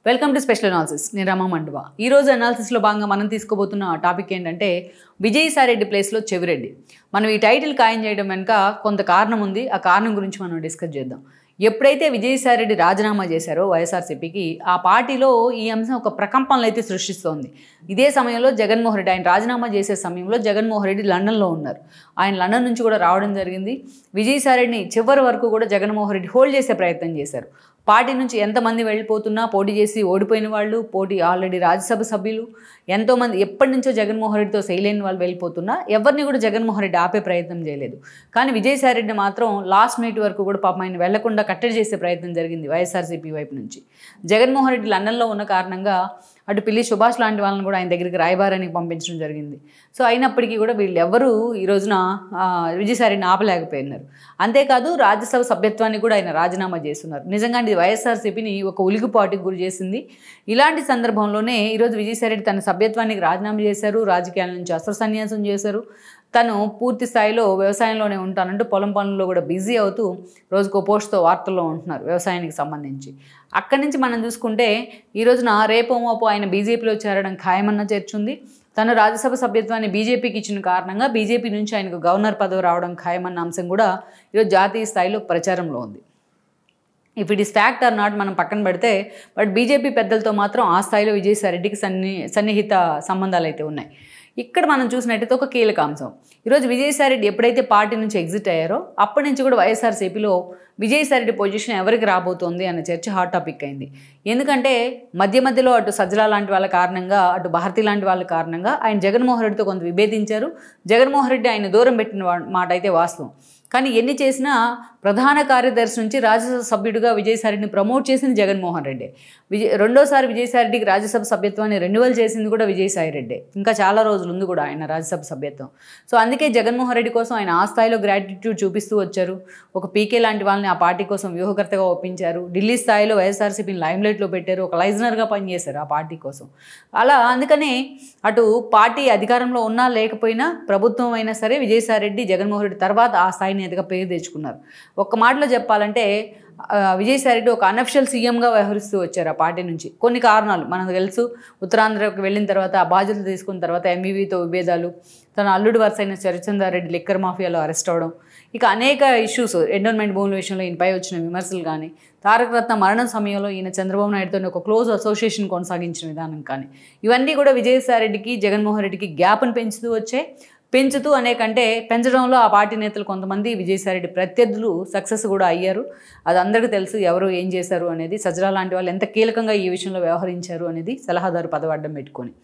Welcome to special analysis. నేను రమా మండువా. ఈరోజు అనాలిసిస్లో భాగంగా మనం తీసుకోబోతున్న టాపిక్ ఏంటంటే విజయసాయిరెడ్డి ప్లేస్లో చెవిరెడ్డి. మనం ఈ టైటిల్ ఖాయం చేయడం వెనుక కొంత కారణం ఉంది. ఆ కారణం గురించి మనం డిస్కస్ చేద్దాం. ఎప్పుడైతే విజయసాయిరెడ్డి రాజీనామా చేశారో వైఎస్ఆర్సీపీకి, ఆ పార్టీలో ఈ అంశం ఒక ప్రకంపనలు అయితే సృష్టిస్తోంది. ఇదే సమయంలో జగన్మోహన్ రెడ్డి ఆయన రాజీనామా చేసే సమయంలో జగన్మోహన్ రెడ్డి లండన్లో ఉన్నారు. ఆయన లండన్ నుంచి కూడా రావడం జరిగింది. విజయసాయిరెడ్డిని చివరి వరకు కూడా జగన్మోహన్ రెడ్డి హోల్డ్ చేసే ప్రయత్నం చేశారు. పార్టీ నుంచి ఎంతమంది వెళ్ళిపోతున్నా పోటీ చేసి ఓడిపోయిన వాళ్ళు, ఆల్రెడీ రాజ్యసభ సభ్యులు ఎంతోమంది ఎప్పటి నుంచో జగన్మోహన్ రెడ్డితో చేయలేని వాళ్ళు వెళ్ళిపోతున్నా ఎవరిని కూడా జగన్మోహన్ రెడ్డి ఆపే ప్రయత్నం చేయలేదు. కానీ విజయసాయిరెడ్డి మాత్రం లాస్ట్ మినిట్ వరకు కూడా పాపం ఆయన వెళ్లకుండా కట్టడి చేసే ప్రయత్నం జరిగింది వైఎస్ఆర్సీపీ వైపు నుంచి. జగన్మోహన్ రెడ్డి లండన్లో ఉన్న కారణంగా అటు పిల్లి సుభాష్ లాంటి వాళ్ళని కూడా ఆయన దగ్గరికి రాయబారానికి పంపించడం జరిగింది. సో అయినప్పటికీ కూడా వీళ్ళు ఎవరూ ఈ రోజున విజయసాయిరెడ్డిని ఆపలేకపోయినారు. అంతేకాదు రాజ్యసభ సభ్యత్వాన్ని కూడా ఆయన రాజీనామా చేస్తున్నారు. నిజంగా ఇది వైఎస్ఆర్సీపీని ఒక ఉలిగిపాటుకు గురి చేసింది. ఇలాంటి సందర్భంలోనే ఈరోజు విజయసాయిరెడ్డి తన సభ్యత్వానికి రాజీనామా చేశారు. రాజకీయాల నుంచి అస్త్ర సన్యాసం చేశారు. తను పూర్తి స్థాయిలో వ్యవసాయంలోనే ఉంటానంటూ పొలం పనుల్లో కూడా బిజీ అవుతూ రోజుకో పోస్ట్తో వార్తల్లో ఉంటున్నారు వ్యవసాయానికి సంబంధించి. అక్కడి నుంచి మనం చూసుకుంటే ఈ రోజున రేపో మోపో ఆయన బీజేపీలో చేరడం ఖాయమన్న చేర్చుంది. తను రాజ్యసభ సభ్యత్వాన్ని బీజేపీకి ఇచ్చిన కారణంగా బీజేపీ నుంచి ఆయనకు గవర్నర్ పదవి రావడం ఖాయమన్న అంశం కూడా ఈరోజు జాతీయ స్థాయిలో ప్రచారంలో ఉంది. If it is fact are not మనం పక్కన పెడితే, బట్ బీజేపీ పెద్దలతో మాత్రం ఆ స్థాయిలో విజయసాయిరెడ్డికి సన్నిహిత సంబంధాలు అయితే ఉన్నాయి. ఇక్కడ మనం చూసినట్టయితే ఒక కీలక అంశం, ఈరోజు విజయసాయిరెడ్డి ఎప్పుడైతే పార్టీ నుంచి ఎగ్జిట్ అయ్యారో అప్పటి నుంచి కూడా వైఎస్ఆర్సీపీలో విజయసాయిరెడ్డి పొజిషన్ ఎవరికి రాబోతోంది అనే చర్చ హాట్ టాపిక్ అయింది. ఎందుకంటే మధ్యలో అటు సజ్జల లాంటి వాళ్ళ కారణంగా, అటు భారతి లాంటి వాళ్ళ కారణంగా ఆయన జగన్మోహన్ రెడ్డితో కొంత విభేదించారు. జగన్మోహన్ రెడ్డి ఆయన దూరం పెట్టిన మాట అయితే వాస్తవం. కానీ ఎన్ని చేసినా ప్రధాన కార్యదర్శి నుంచి రాజ్యసభ సభ్యుడిగా విజయసాయిరెడ్డిని ప్రమోట్ చేసింది జగన్మోహన్ రెడ్డి. రెండోసారి విజయసాయిరెడ్డికి రాజ్యసభ సభ్యత్వాన్ని రెన్యువల్ చేసింది కూడా విజయసాయిరెడ్డి. ఇంకా చాలా రోజులు ఉంది కూడా ఆయన రాజ్యసభ సభ్యత్వం. సో అందుకే జగన్మోహన్ రెడ్డి కోసం ఆయన ఆ స్థాయిలో గ్రాటిట్యూడ్ చూపిస్తూ వచ్చారు. ఒక పీకే లాంటి వాళ్ళని ఆ పార్టీ కోసం వ్యూహకర్తగా ఒప్పించారు. ఢిల్లీ స్థాయిలో వైఎస్ఆర్సీపీని లైమ్లైట్లో పెట్టారు. ఒక లైజనర్గా పనిచేశారు ఆ పార్టీ కోసం. అలా అందుకనే అటు పార్టీ అధికారంలో ఉన్నా లేకపోయినా, ప్రభుత్వం అయినా సరే విజయసాయిరెడ్డి జగన్మోహన్ రెడ్డి తర్వాత ఆ స్థాయి నేతగా పేరు తెచ్చుకున్నారు. ఒక్క మాటలో చెప్పాలంటే విజయసాయిరెడ్డి ఒక అనఫిషియల్ సీఎంగా వ్యవహరిస్తూ వచ్చారు ఆ పార్టీ నుంచి. కొన్ని కారణాలు మనకు తెలుసు. ఉత్తరాంధ్రకు వెళ్ళిన తర్వాత ఆ బాధ్యతలు తీసుకున్న తర్వాత ఎంఈవీతో విభేదాలు, తన అల్లుడు వరుస అయిన చరిచంద్రారెడ్డి లిక్కర్ మాఫియాలో అరెస్ట్ అవ్వడం, ఇక అనేక ఇష్యూస్, ఎండోన్మెంట్ భూముల విషయంలో ఈయనపై వచ్చిన విమర్శలు కానీ, తారక రత్న మరణం సమయంలో ఈయన చంద్రబాబు నాయుడుతో ఒక క్లోజ్ అసోసియేషన్ కొనసాగించిన విధానం కానీ, ఇవన్నీ కూడా విజయసాయిరెడ్డికి జగన్మోహన్ రెడ్డికి గ్యాప్ను పెంచుతూ అనేకంటే పెంచడంలో ఆ పార్టీ నేతలు కొంతమంది విజయసాయిరెడ్డి ప్రత్యర్థులు సక్సెస్ కూడా అయ్యారు. అది అందరికీ తెలుసు ఎవరు ఏం చేశారు అనేది. సజ్జల లాంటి వాళ్ళు ఎంత కీలకంగా ఈ విషయంలో వ్యవహరించారు అనేది సలహాదారు పదవి అడ్డం పెట్టుకొని.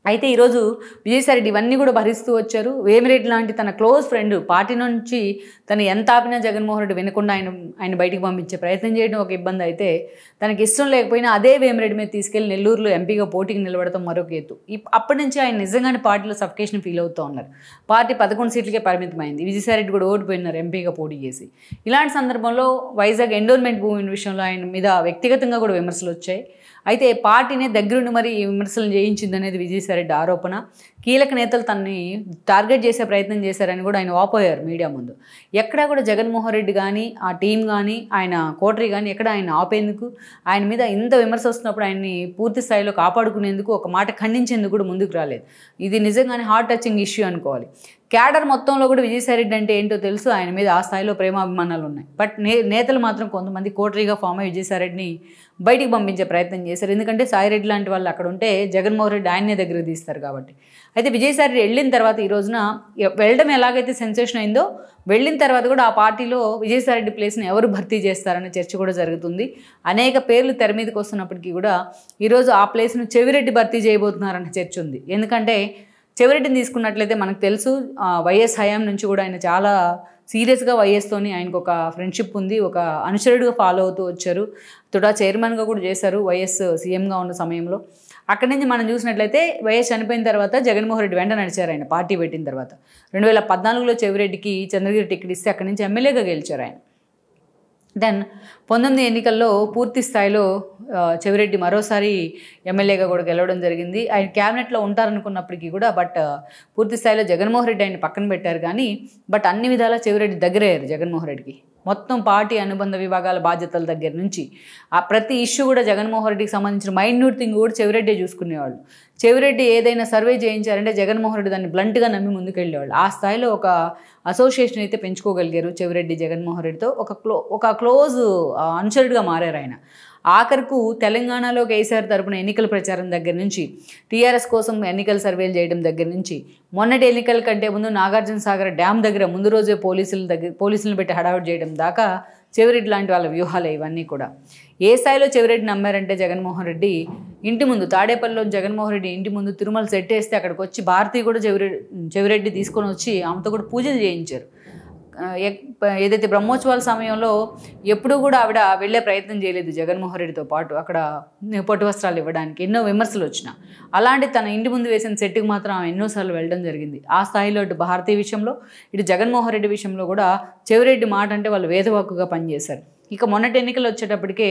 అయితే ఈరోజు విజయసాయిరెడ్డి ఇవన్నీ కూడా భరిస్తూ వచ్చారు. వేమిరెడ్డి లాంటి తన క్లోజ్ ఫ్రెండ్ పార్టీ నుంచి తను ఎంత ఆపినా జగన్మోహన్ రెడ్డి వినకుండా ఆయన బయటికి పంపించే ప్రయత్నం చేయడం ఒక ఇబ్బంది అయితే, తనకి ఇష్టం లేకపోయినా అదే వేమిరెడ్డి మీద తీసుకెళ్లి నెల్లూరులో ఎంపీగా పోటీకి నిలబడటం మరొక ఎత్తు. అప్పటి నుంచి ఆయన నిజంగానే పార్టీలో సఫికేషన్ ఫీల్ అవుతూ ఉన్నారు. పార్టీ 11 సీట్లకే పరిమితమైంది. విజయసాయిరెడ్డి కూడా ఓడిపోయినారు ఎంపీగా పోటీ చేసి. ఇలాంటి సందర్భంలో వైజాగ్ ఎండోన్మెంట్ భూమి విషయంలో ఆయన మీద వ్యక్తిగతంగా కూడా విమర్శలు వచ్చాయి. అయితే పార్టీనే దగ్గరుండి మరి ఈ విమర్శలు చేయించిందనేది విజయసాయిరెడ్డి ఆరోపణ. కీలక నేతలు తనని టార్గెట్ చేసే ప్రయత్నం చేశారని కూడా ఆయన వాపోయారు మీడియా ముందు. ఎక్కడా కూడా జగన్మోహన్ రెడ్డి కానీ, ఆ టీం కానీ, ఆయన కోటరీ కానీ ఎక్కడ ఆయన ఆపేందుకు, ఆయన మీద ఇంత విమర్శ వస్తున్నప్పుడు ఆయన్ని పూర్తి స్థాయిలో కాపాడుకునేందుకు, ఒక మాట ఖండించేందుకు కూడా ముందుకు రాలేదు. ఇది నిజంగానే హార్ట్ టచింగ్ ఇష్యూ అనుకోవాలి. క్యాడర్ మొత్తంలో కూడా విజయసాయిరెడ్డి అంటే ఏంటో తెలుసు. ఆయన మీద ఆ స్థాయిలో ప్రేమాభిమానాలు ఉన్నాయి. బట్ నేతలు మాత్రం కొంతమంది కోటరీగా ఫామ్ అయ్యి విజయసాయిరెడ్డిని బయటికి పంపించే ప్రయత్నం చేశారు. ఎందుకంటే సాయిరెడ్డి లాంటి వాళ్ళు అక్కడ ఉంటే జగన్మోహన్ రెడ్డి ఆయన్నే దగ్గర తీస్తారు కాబట్టి. అయితే విజయసాయిరెడ్డి వెళ్ళిన తర్వాత ఈ రోజున వెళ్ళడం ఎలాగైతే సెన్సేషన్ అయిందో, వెళ్ళిన తర్వాత కూడా ఆ పార్టీలో విజయసాయిరెడ్డి ప్లేస్ని ఎవరు భర్తీ చేస్తారనే చర్చ కూడా జరుగుతుంది. అనేక పేర్లు తెర మీదకి వస్తున్నప్పటికీ కూడా ఈరోజు ఆ ప్లేస్ను చెవిరెడ్డి భర్తీ చేయబోతున్నారన్న చర్చ ఉంది. ఎందుకంటే చెవిరెడ్డిని తీసుకున్నట్లయితే మనకు తెలుసు, వైఎస్ హయాం నుంచి కూడా ఆయన చాలా సీరియస్గా వైఎస్తోని ఆయనకు ఒక ఫ్రెండ్షిప్ ఉంది. ఒక అనుచరుడుగా ఫాలో అవుతూ వచ్చారు. తుడా చైర్మన్గా కూడా చేశారు వైఎస్ సీఎంగా ఉన్న సమయంలో. అక్కడి నుంచి మనం చూసినట్లయితే వైఎస్ చనిపోయిన తర్వాత జగన్మోహన్ రెడ్డి వెంట నడిచారు ఆయన పార్టీ పెట్టిన తర్వాత. 2014లో చెవిరెడ్డికి చంద్రగిరి టికెట్ ఇస్తే అక్కడి నుంచి ఎమ్మెల్యేగా గెలిచారు ఆయన. దెన్ 19 ఎన్నికల్లో పూర్తి స్థాయిలో చెవిరెడ్డి మరోసారి ఎమ్మెల్యేగా కూడా గెలవడం జరిగింది. ఆయన క్యాబినెట్లో ఉంటారనుకున్నప్పటికీ కూడా పూర్తి స్థాయిలో జగన్మోహన్ రెడ్డి ఆయన పక్కన పెట్టారు. కానీ అన్ని విధాలా చెవిరెడ్డి దగ్గరయ్యారు జగన్మోహన్ రెడ్డికి. మొత్తం పార్టీ అనుబంధ విభాగాల బాధ్యతల దగ్గర నుంచి ఆ ప్రతి ఇష్యూ కూడా జగన్మోహన్ రెడ్డికి సంబంధించిన మైన్యూట్ థింగ్ కూడా చెవిరెడ్డి చూసుకునేవాళ్ళు. చెవిరెడ్డి ఏదైనా సర్వే చేయించారంటే జగన్మోహన్ రెడ్డి దాన్ని బ్లంట్గా నమ్మి ముందుకెళ్ళేవాళ్ళు. ఆ స్థాయిలో ఒక అసోసియేషన్ అయితే పెంచుకోగలిగారు చెవిరెడ్డి జగన్మోహన్ రెడ్డితో. ఒక క్లోజ్ అనుచరుడిగా మారారు ఆయన. ఆఖరుకు తెలంగాణలో కేసీఆర్ తరపున ఎన్నికల ప్రచారం దగ్గర నుంచి, టీఆర్ఎస్ కోసం ఎన్నికల సర్వేలు చేయడం దగ్గర నుంచి, మొన్నటి ఎన్నికల కంటే ముందు నాగార్జున సాగర్ డ్యామ్ దగ్గర ముందు రోజే పోలీసులను పెట్టి హడావుడి చేయడం దాకా చెవిరెడ్డి లాంటి వాళ్ళ వ్యూహాలే ఇవన్నీ కూడా. ఏ స్థాయిలో చెవిరెడ్డి నమ్మారంటే జగన్మోహన్ రెడ్డి ఇంటి ముందు తాడేపల్లిలో జగన్మోహన్ రెడ్డి ఇంటి ముందు తిరుమల సెట్ వేస్తే అక్కడికి వచ్చి భారతి కూడా చెవిరెడ్డి తీసుకొని వచ్చి ఆమెతో కూడా పూజలు చేయించారు. ఏదైతే బ్రహ్మోత్సవాల సమయంలో ఎప్పుడూ కూడా ఆవిడ వెళ్ళే ప్రయత్నం చేయలేదు జగన్మోహన్ రెడ్డితో పాటు అక్కడ పట్టు వస్త్రాలు ఇవ్వడానికి. ఎన్నో విమర్శలు వచ్చినా అలాంటి తన ఇంటి ముందు వేసిన సెట్కి మాత్రం ఆమె ఎన్నోసార్లు వెళ్ళడం జరిగింది. ఆ స్థాయిలో ఇటు భారతీయ విషయంలో ఇటు జగన్మోహన్ రెడ్డి విషయంలో కూడా చెవిరెడ్డి మాట అంటే వాళ్ళు వేదవాక్కుగా పనిచేశారు. ఇక మొన్నటి ఎన్నికలు వచ్చేటప్పటికే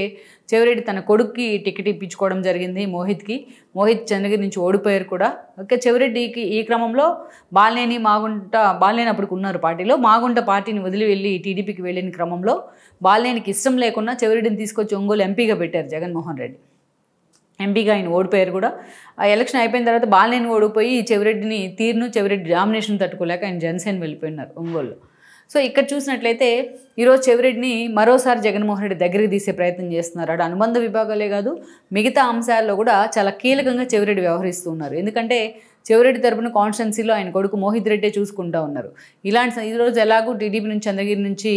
చెవిరెడ్డి తన కొడుక్కి టికెట్ ఇప్పించుకోవడం జరిగింది మోహిత్ చంద్రగిరి నుంచి ఓడిపోయారు కూడా. ఓకే, చెవిరెడ్డికి ఈ క్రమంలో బాలినేని అప్పటికి ఉన్నారు పార్టీలో. మాగుంట పార్టీని వదిలి వెళ్ళి టీడీపీకి వెళ్ళిన క్రమంలో బాలినేనికి ఇష్టం లేకుండా చెవిరెడ్డిని తీసుకొచ్చి ఒంగోలు ఎంపీగా పెట్టారు జగన్మోహన్ రెడ్డి. ఎంపీగా ఆయన ఓడిపోయారు కూడా. ఆ ఎలక్షన్ అయిపోయిన తర్వాత బాలినేని ఓడిపోయి చెవిరెడ్డి డామినేషన్ తట్టుకోలేక ఆయన జనసేన వెళ్ళిపోయినారు ఒంగోలు. సో ఇక్కడ చూసినట్లయితే ఈరోజు చెవిరెడ్డిని మరోసారి జగన్మోహన్ రెడ్డి దగ్గరికి తీసే ప్రయత్నం చేస్తున్నారు. అటు అనుబంధ విభాగాలే కాదు, మిగతా అంశాల్లో కూడా చాలా కీలకంగా చెవిరెడ్డి వ్యవహరిస్తూ ఉన్నారు. ఎందుకంటే చెవిరెడ్డి తరపున కాన్స్టిట్యున్సీలో ఆయన కొడుకు మోహిత్ రెడ్డి చూసుకుంటూ ఉన్నారు. ఈరోజు ఎలాగూ టీడీపీ నుంచి చంద్రగిరి నుంచి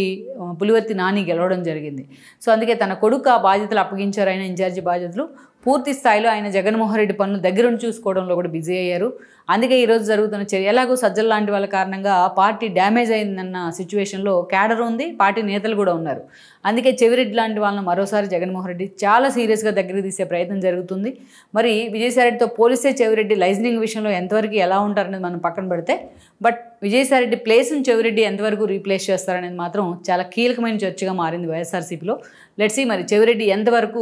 పులివర్తి నాని గెలవడం జరిగింది. సో అందుకే తన కొడుకు ఆ బాధ్యతలు అప్పగించారు. ఆయన ఇన్ఛార్జి బాధ్యతలు పూర్తి స్థాయిలో ఆయన జగన్మోహన్ రెడ్డి పనులు దగ్గరుండి చూసుకోవడంలో కూడా బిజీ అయ్యారు. అందుకే ఈరోజు జరుగుతున్న చర్య ఎలాగో సజ్జల లాంటి వాళ్ళ కారణంగా పార్టీ డ్యామేజ్ అయిందన్న సిచ్యువేషన్లో క్యాడర్ ఉంది, పార్టీ నేతలు కూడా ఉన్నారు. అందుకే చెవిరెడ్డి లాంటి వాళ్ళని మరోసారి జగన్మోహన్ రెడ్డి చాలా సీరియస్గా దగ్గరికి తీసే ప్రయత్నం జరుగుతుంది. మరి విజయసాయిరెడ్డితో పోలిస్తే చెవిరెడ్డి లైజనింగ్ విషయంలో ఎంతవరకు ఎలా ఉంటారనేది మనం పక్కన పెడితే, బట్ విజయసాయిరెడ్డి ప్లేస్ని చెవిరెడ్డి ఎంతవరకు రీప్లేస్ చేస్తారనేది మాత్రం చాలా కీలకమైన చర్చగా మారింది వైఎస్ఆర్సీపీలో. లెట్స్ సీ మరి చెవిరెడ్డి ఎంతవరకు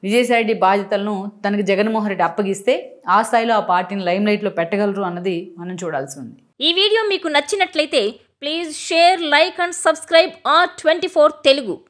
విజయసాయిరెడ్డి బాధ్యతలను తనకు జగన్మోహన్ రెడ్డి అప్పగిస్తే ఆ స్థాయిలో ఆ పార్టీని లైమ్ లైట్లో పెట్టగలరు అన్నది మనం చూడాల్సి ఉంది. ఈ వీడియో మీకు నచ్చినట్లయితే please share, like and subscribe R24 Telugu.